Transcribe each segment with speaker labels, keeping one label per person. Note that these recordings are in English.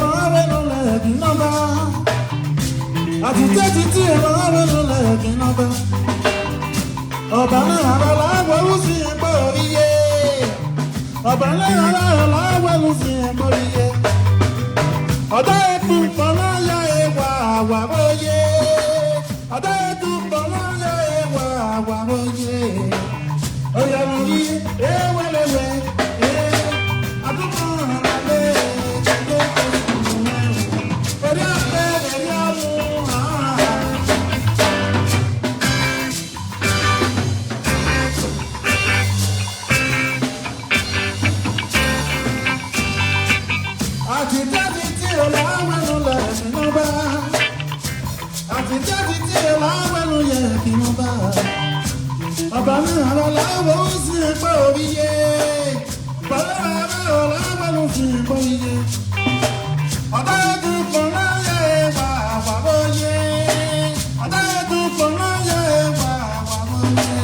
Speaker 1: máa wẹ́nu lẹ́ẹ̀kì nọ́mbà. Àtijọ́ títí máa wẹ́nu lẹ́ẹ̀kì nọ́mbà. Ọba náà rọra wẹ́wù sí ẹgbẹ́ oríye. Ọba náà rọra wẹ́wù sí ẹgbẹ́ oríye. Ọ̀dọ́ ètò ìpọ́nà yá ewa àwàrọ̀yé. Ọ̀dọ́ ètò ìpọ́nà yá ewa àwàrọ̀yé. Ọ̀yà lórí ewéléwé. Àdúgbò àlẹ́ ẹ̀jẹ̀ orí àgbẹ̀ ẹ̀yà mú hàn. Àtijọ́ títí ọ̀làwẹ̀nu lẹ̀kìn nọ́mbà. Àtijọ́ títí ọ̀làwẹ̀nu yẹ̀kìn nọ́mbà. Ọba mi àrọ̀ láwọ̀ ó sì ń pẹ́ orí yé. Bọ́lá àrọ̀ ọ̀làwẹ̀nu sì ń pẹ́ orí yé. Ọ̀dọ́ ẹ̀dùn kan náà yẹ wà wàwọ̀ yé. Ọ̀dọ́ ẹ̀dùn kan náà yẹ wà wàwọ̀ yé.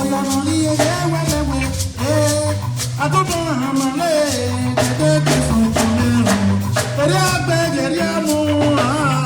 Speaker 1: Ọ̀yànà rí ẹyẹ wẹ́lẹ́wẹ́. Àdúgbò àmàlẹ́ ẹ̀ẹ́dẹ́gbẹ́ tó sùn fún mi. Eré àgbẹ̀ yẹ̀rí àmú hàn.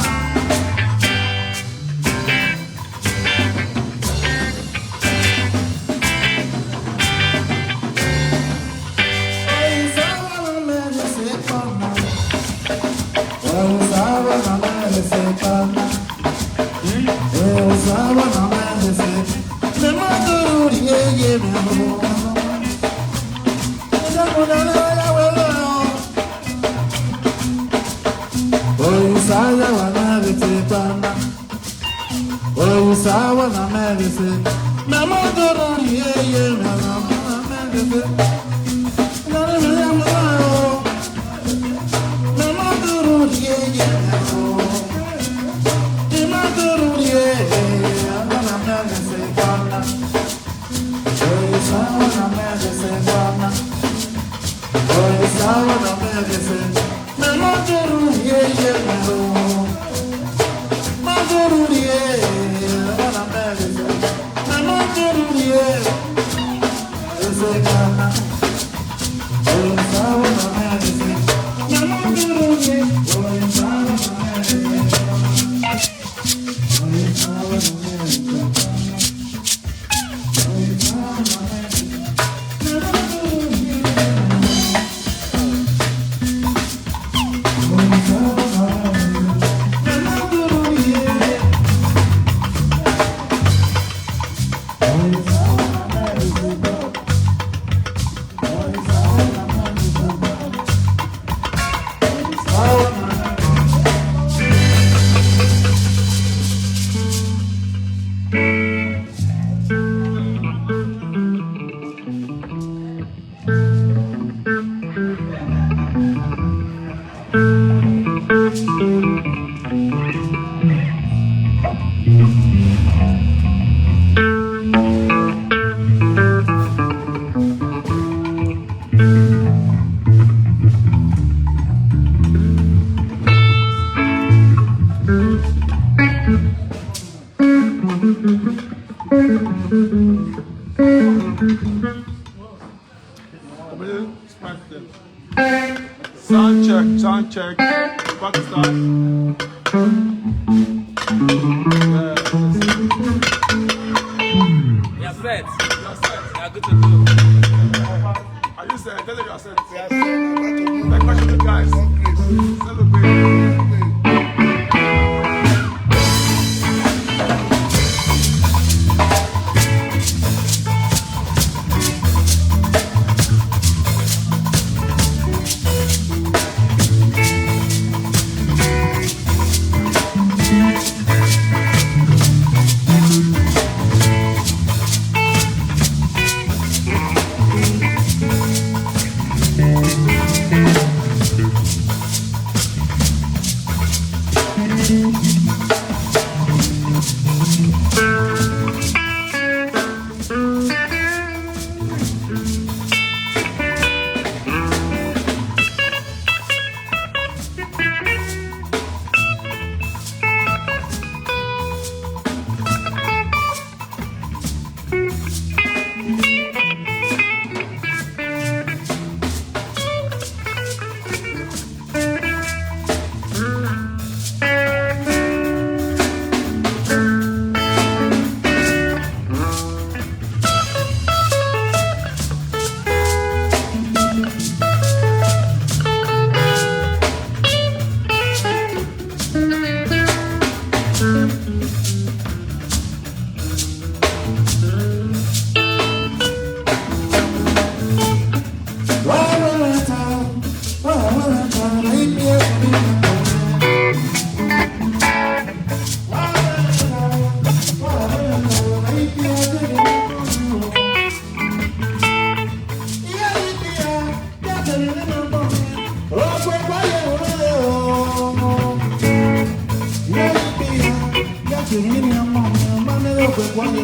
Speaker 2: Sound check. About to start.
Speaker 3: You're set. You're good to go.
Speaker 2: Are you set? Tell them you're set. Like question to guys. Celebrate.
Speaker 1: Oh,